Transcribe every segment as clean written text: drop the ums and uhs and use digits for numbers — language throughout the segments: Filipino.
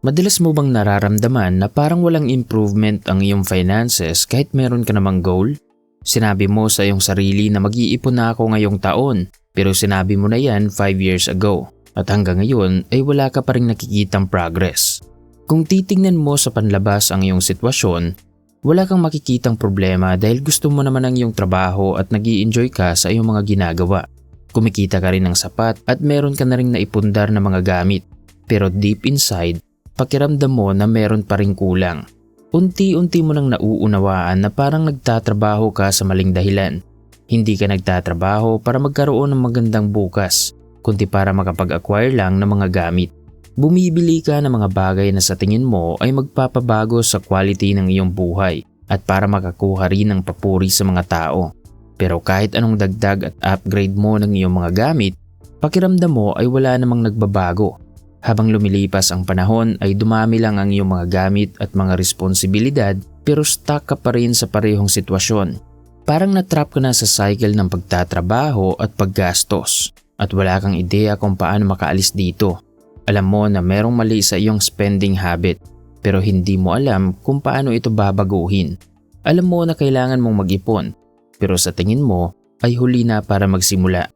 Madalas mo bang nararamdaman na parang walang improvement ang iyong finances kahit meron ka namang goal? Sinabi mo sa iyong sarili na mag-iipon na ako ngayong taon, pero sinabi mo na yan 5 years ago at hanggang ngayon ay wala ka pa rin nakikitang progress. Kung titingnan mo sa panlabas ang iyong sitwasyon, wala kang makikitang problema dahil gusto mo naman ang iyong trabaho at nag-i-enjoy ka sa iyong mga ginagawa. Kumikita ka rin ng sapat at meron ka na rin naipundar na mga gamit. Pero deep inside, pakiramdam mo na meron pa ring kulang. Unti-unti mo nang nauunawaan na parang nagtatrabaho ka sa maling dahilan. Hindi ka nagtatrabaho para magkaroon ng magandang bukas, kundi para makapag-acquire lang ng mga gamit. Bumibili ka ng mga bagay na sa tingin mo ay magpapabago sa quality ng iyong buhay at para makakuha rin ng papuri sa mga tao. Pero kahit anong dagdag at upgrade mo ng iyong mga gamit, pakiramdam mo ay wala namang nagbabago. Habang lumilipas ang panahon ay dumami lang ang iyong mga gamit at mga responsibilidad pero stuck ka pa rin sa parehong sitwasyon. Parang natrap ka na sa cycle ng pagtatrabaho at paggastos at wala kang ideya kung paano makaalis dito. Alam mo na merong mali sa iyong spending habit pero hindi mo alam kung paano ito babaguhin. Alam mo na kailangan mong mag-ipon pero sa tingin mo ay huli na para magsimula.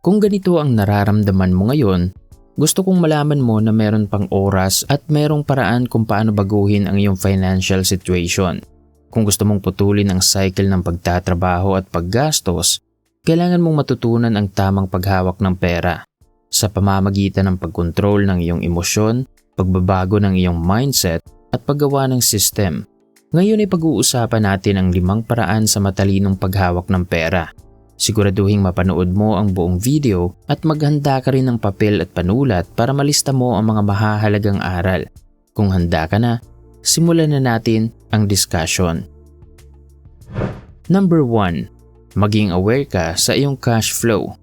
Kung ganito ang nararamdaman mo ngayon, gusto kong malaman mo na meron pang oras at merong paraan kung paano baguhin ang iyong financial situation. Kung gusto mong putulin ang cycle ng pagtatrabaho at paggastos, kailangan mong matutunan ang tamang paghawak ng pera. Sa pamamagitan ng pagkontrol ng iyong emosyon, pagbabago ng iyong mindset at paggawa ng system. Ngayon ay pag-uusapan natin ang 5 paraan sa matalinong paghawak ng pera. Siguraduhing mapanood mo ang buong video at maghanda ka rin ng papel at panulat para malista mo ang mga mahahalagang aral. Kung handa ka na, simulan na natin ang discussion. Number 1. Maging aware ka sa iyong cash flow.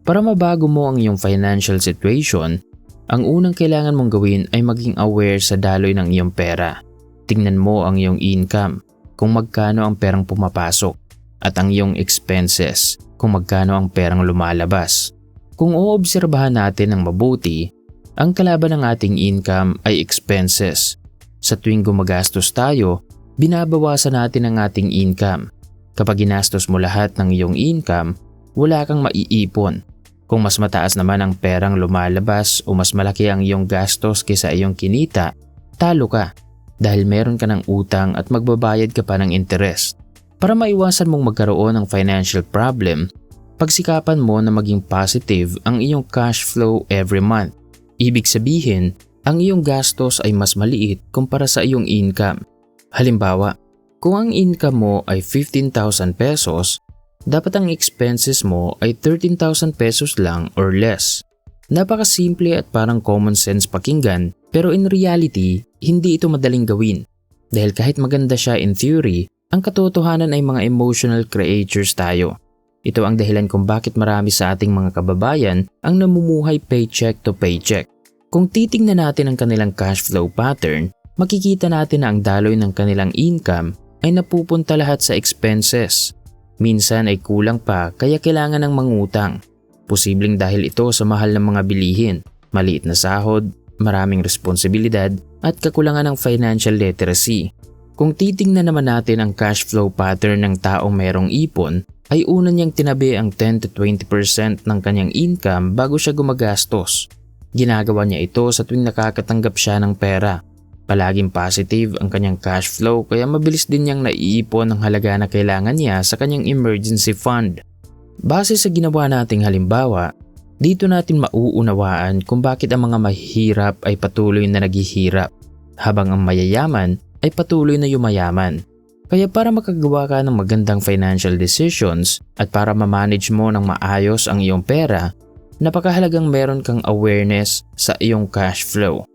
Para mabago mo ang iyong financial situation, ang unang kailangan mong gawin ay maging aware sa daloy ng iyong pera. Tingnan mo ang iyong income, kung magkano ang perang pumapasok, at ang iyong expenses, kung magkano ang perang lumalabas. Kung oobserbahan natin ng mabuti, ang kalaban ng ating income ay expenses. Sa tuwing gumagastos tayo, binabawasan natin ang ating income. Kapag ginastos mo lahat ng iyong income, wala kang maiipon. Kung mas mataas naman ang perang lumalabas o mas malaki ang iyong gastos kaysa iyong kinita, talo ka. Dahil meron ka ng utang at magbabayad ka pa ng interest. Para maiwasan mong magkaroon ng financial problem, pagsikapan mo na maging positive ang iyong cash flow every month. Ibig sabihin, ang iyong gastos ay mas maliit kumpara sa iyong income. Halimbawa, kung ang income mo ay 15,000 pesos, dapat ang expenses mo ay 13,000 pesos lang or less. Napakasimple at parang common sense pakinggan, pero in reality, hindi ito madaling gawin. Dahil kahit maganda siya in theory, ang katotohanan ay mga emotional creatures tayo. Ito ang dahilan kung bakit marami sa ating mga kababayan ang namumuhay paycheck to paycheck. Kung titingnan natin ang kanilang cash flow pattern, makikita natin na ang daloy ng kanilang income ay napupunta lahat sa expenses. Minsan ay kulang pa kaya kailangan ng mangutang. Posibleng dahil ito sa mahal ng mga bilihin, maliit na sahod, maraming responsibilidad at kakulangan ng financial literacy. Kung titingnan naman natin ang cash flow pattern ng taong mayroong ipon, ay una niyang tinabi ang 10 to 20% ng kanyang income bago siya gumagastos. Ginagawa niya ito sa tuwing nakakatanggap siya ng pera. Palaging positive ang kanyang cash flow kaya mabilis din niyang naiipon ang halaga na kailangan niya sa kanyang emergency fund. Base sa ginawa nating halimbawa, dito natin mauunawaan kung bakit ang mga mahihirap ay patuloy na naghihirap, habang ang mayayaman ay patuloy na yumayaman. Kaya para makagawa ka ng magandang financial decisions at para ma-manage mo ng maayos ang iyong pera, napakahalagang meron kang awareness sa iyong cash flow.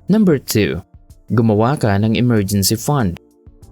Number 2. Gumawa ka ng emergency fund.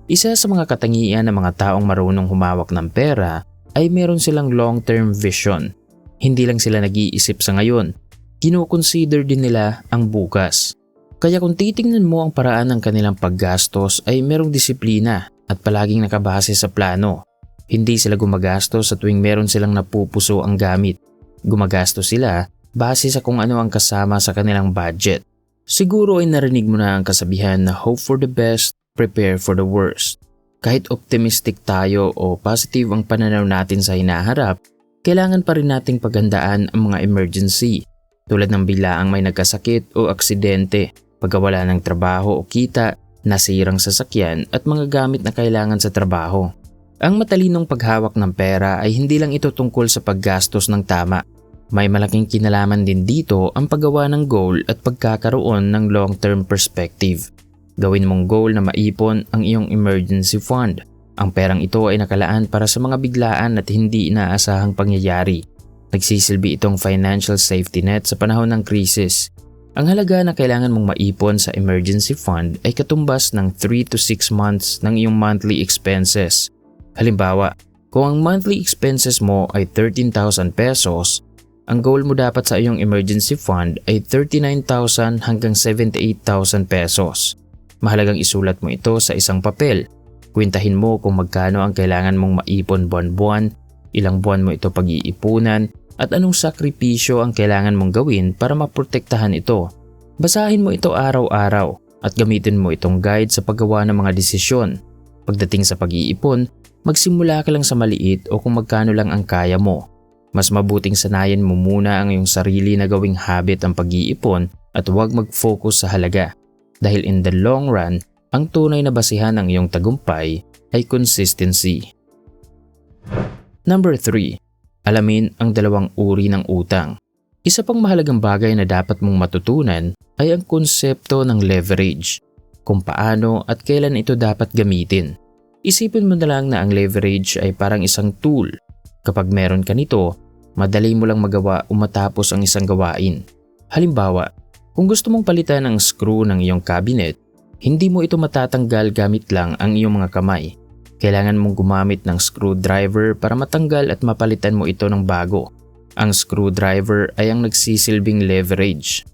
Isa sa mga katangian ng mga taong marunong humawak ng pera ay meron silang long-term vision. Hindi lang sila nag-iisip sa ngayon, kino-consider din nila ang bukas. Kaya kung titingnan mo ang paraan ng kanilang paggastos ay merong disiplina at palaging nakabase sa plano. Hindi sila gumagastos sa tuwing meron silang napupuso ang gamit. Gumagastos sila base sa kung ano ang kasama sa kanilang budget. Siguro ay narinig mo na ang kasabihan na hope for the best, prepare for the worst. Kahit optimistic tayo o positive ang pananaw natin sa hinaharap, kailangan pa rin nating paghandaan ang mga emergency tulad ng biglaang may nagkasakit o aksidente, pagkawala ng trabaho o kita, nasirang sasakyan at mga gamit na kailangan sa trabaho. Ang matalinong paghawak ng pera ay hindi lang ito tungkol sa paggastos ng tama. May malaking kinalaman din dito ang paggawa ng goal at pagkakaroon ng long-term perspective. Gawin mong goal na maipon ang iyong emergency fund. Ang perang ito ay nakalaan para sa mga biglaan at hindi inaasahang pangyayari. Nagsisilbi itong financial safety net sa panahon ng krisis. Ang halaga na kailangan mong maipon sa emergency fund ay katumbas ng 3 to 6 months ng iyong monthly expenses. Halimbawa, kung ang monthly expenses mo ay 13,000 pesos, ang goal mo dapat sa iyong emergency fund ay 39,000 hanggang 78,000 pesos. Mahalagang isulat mo ito sa isang papel. Kwentahin mo kung magkano ang kailangan mong maipon buwan-buwan, ilang buwan mo ito pag-iipunan, at anong sakripisyo ang kailangan mong gawin para maprotektahan ito. Basahin mo ito araw-araw at gamitin mo itong guide sa paggawa ng mga desisyon. Pagdating sa pag-iipon, magsimula ka lang sa maliit o kung magkano lang ang kaya mo. Mas mabuting sanayin mo muna ang iyong sarili na gawing habit ang pag-iipon at huwag mag-focus sa halaga. Dahil in the long run, ang tunay na basihan ng iyong tagumpay ay consistency. Number 3. Alamin ang dalawang uri ng utang. Isa pang mahalagang bagay na dapat mong matutunan ay ang konsepto ng leverage, kung paano at kailan ito dapat gamitin. Isipin mo na lang na ang leverage ay parang isang tool. Kapag meron ka nito, madali mo lang magawa o matapos ang isang gawain. Halimbawa, kung gusto mong palitan ang screw ng iyong cabinet, hindi mo ito matatanggal gamit lang ang iyong mga kamay. Kailangan mong gumamit ng screwdriver para matanggal at mapalitan mo ito ng bago. Ang screwdriver ay ang nagsisilbing leverage.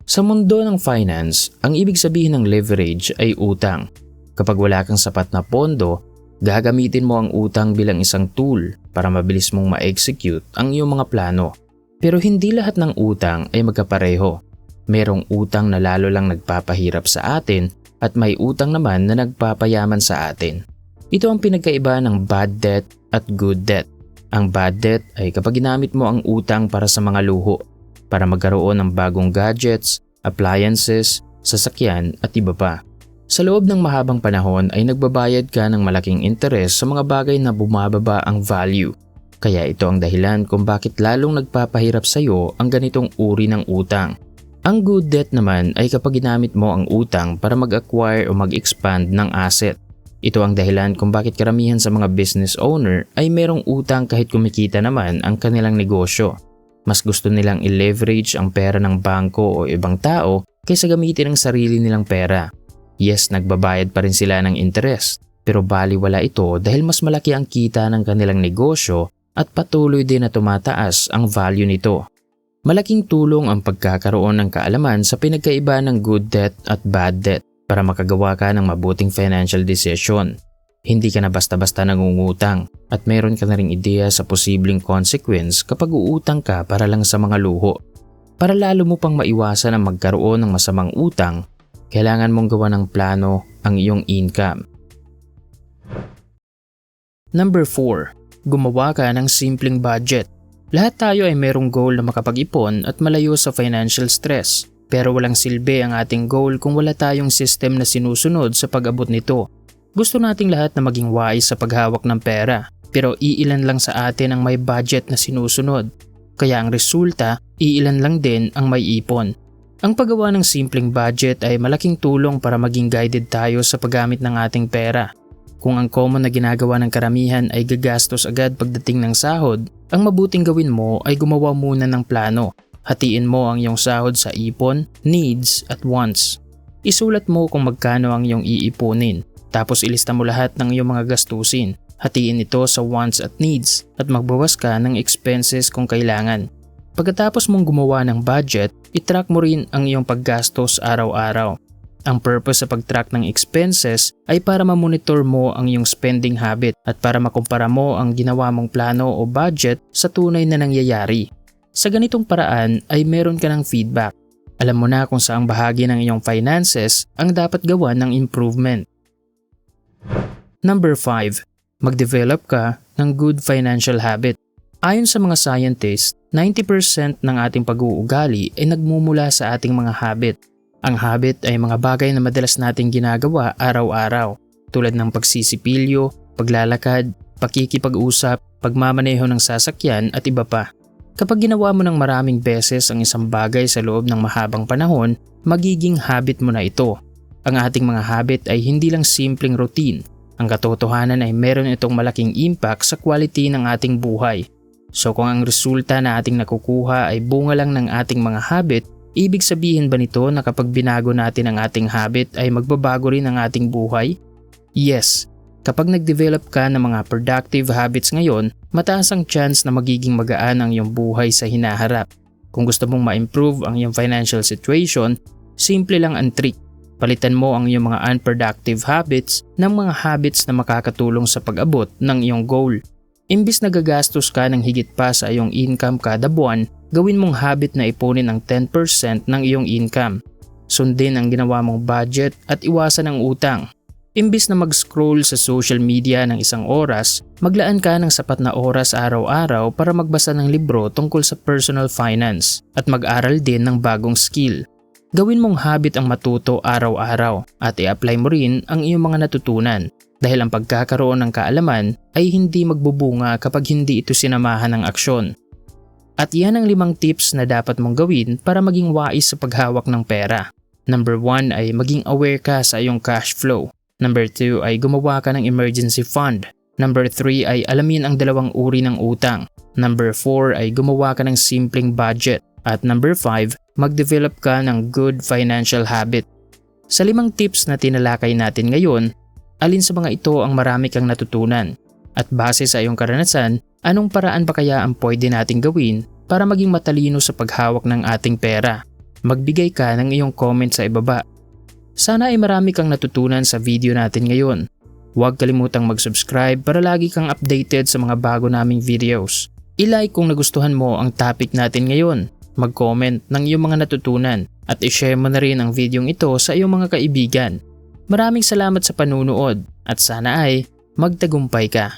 Sa mundo ng finance, ang ibig sabihin ng leverage ay utang. Kapag wala kang sapat na pondo, gagamitin mo ang utang bilang isang tool para mabilis mong ma-execute ang iyong mga plano. Pero hindi lahat ng utang ay magkapareho. Merong utang na lalo lang nagpapahirap sa atin at may utang naman na nagpapayaman sa atin. Ito ang pinagkaiba ng bad debt at good debt. Ang bad debt ay kapag ginamit mo ang utang para sa mga luho, para magkaroon ng bagong gadgets, appliances, sasakyan at iba pa. Sa loob ng mahabang panahon ay nagbabayad ka ng malaking interes sa mga bagay na bumababa ang value. Kaya ito ang dahilan kung bakit lalong nagpapahirap sa iyo ang ganitong uri ng utang. Ang good debt naman ay kapag ginamit mo ang utang para mag-acquire o mag-expand ng asset. Ito ang dahilan kung bakit karamihan sa mga business owner ay merong utang kahit kumikita naman ang kanilang negosyo. Mas gusto nilang i-leverage ang pera ng bangko o ibang tao kaysa gamitin ang sarili nilang pera. Yes, nagbabayad pa rin sila ng interest, pero baliwala ito dahil mas malaki ang kita ng kanilang negosyo at patuloy din na tumataas ang value nito. Malaking tulong ang pagkakaroon ng kaalaman sa pinagkaiba ng good debt at bad debt para makagawa ka ng mabuting financial decision. Hindi ka na basta-basta nangungutang at meron ka na ring ideya sa posibleng consequence kapag uutang ka para lang sa mga luho. Para lalo mo pang maiwasan ang magkaroon ng masamang utang, kailangan mong gawa ng plano ang iyong income. Number 4. Gumawa ka ng simpleng budget. Lahat tayo ay merong goal na makapag-ipon at malayo sa financial stress. Pero walang silbi ang ating goal kung wala tayong system na sinusunod sa pag-abot nito. Gusto nating lahat na maging wise sa paghawak ng pera, pero iilan lang sa atin ang may budget na sinusunod. Kaya ang resulta, iilan lang din ang may ipon. Ang paggawa ng simpleng budget ay malaking tulong para maging guided tayo sa paggamit ng ating pera. Kung ang common na ginagawa ng karamihan ay gagastos agad pagdating ng sahod, ang mabuting gawin mo ay gumawa muna ng plano. Hatiin mo ang iyong sahod sa ipon, needs at wants. Isulat mo kung magkano ang iyong iipunin, tapos ilista mo lahat ng iyong mga gastusin. Hatiin ito sa wants at needs at magbawas ka ng expenses kung kailangan. Pagkatapos mong gumawa ng budget, itrack mo rin ang iyong paggastos araw-araw. Ang purpose sa pag-track ng expenses ay para ma-monitor mo ang iyong spending habit at para makumpara mo ang ginawa mong plano o budget sa tunay na nangyayari. Sa ganitong paraan ay meron ka ng feedback. Alam mo na kung saang bahagi ng iyong finances ang dapat gawan ng improvement. Number 5. Mag-develop ka ng good financial habit. Ayon sa mga scientists, 90% ng ating pag-uugali ay nagmumula sa ating mga habit. Ang habit ay mga bagay na madalas nating ginagawa araw-araw, tulad ng pagsisipilyo, paglalakad, pakikipag-usap, pagmamaneho ng sasakyan at iba pa. Kapag ginawa mo ng maraming beses ang isang bagay sa loob ng mahabang panahon, magiging habit mo na ito. Ang ating mga habit ay hindi lang simpleng routine. Ang katotohanan ay meron itong malaking impact sa quality ng ating buhay. So kung ang resulta na ating nakukuha ay bunga lang ng ating mga habit, ibig sabihin ba nito na kapag binago natin ang ating habit ay magbabago rin ang ating buhay? Yes, kapag nag-develop ka ng mga productive habits ngayon, mataas ang chance na magiging magaan ang iyong buhay sa hinaharap. Kung gusto mong ma-improve ang iyong financial situation, simple lang ang trick. Palitan mo ang iyong mga unproductive habits ng mga habits na makakatulong sa pag-abot ng iyong goal. Imbis na gagastos ka ng higit pa sa iyong income kada buwan, gawin mong habit na ipunin ang 10% ng iyong income. Sundin ang ginawa mong budget at iwasan ang utang. Imbis na mag-scroll sa social media ng 1 oras, maglaan ka ng sapat na oras araw-araw para magbasa ng libro tungkol sa personal finance at mag-aral din ng bagong skill. Gawin mong habit ang matuto araw-araw at i-apply mo rin ang iyong mga natutunan dahil ang pagkakaroon ng kaalaman ay hindi magbubunga kapag hindi ito sinamahan ng aksyon. At yan ang 5 tips na dapat mong gawin para maging wais sa paghawak ng pera. Number 1 ay maging aware ka sa iyong cash flow. Number 2 ay gumawa ka ng emergency fund. Number 3 ay alamin ang 2 uri ng utang. Number 4 ay gumawa ka ng simpleng budget. At number 5, mag-develop ka ng good financial habit. Sa 5 tips na tinalakay natin ngayon, alin sa mga ito ang marami kang natutunan? At base sa iyong karanasan, anong paraan ba kaya ang pwede nating gawin para maging matalino sa paghawak ng ating pera? Magbigay ka ng iyong comment sa ibaba. Sana ay marami kang natutunan sa video natin ngayon. Huwag kalimutang mag-subscribe para lagi kang updated sa mga bago naming videos. I-like kung nagustuhan mo ang topic natin ngayon. Mag-comment ng iyong mga natutunan at i-share mo na rin ang videong ito sa iyong mga kaibigan. Maraming salamat sa panunood at sana ay magtagumpay ka.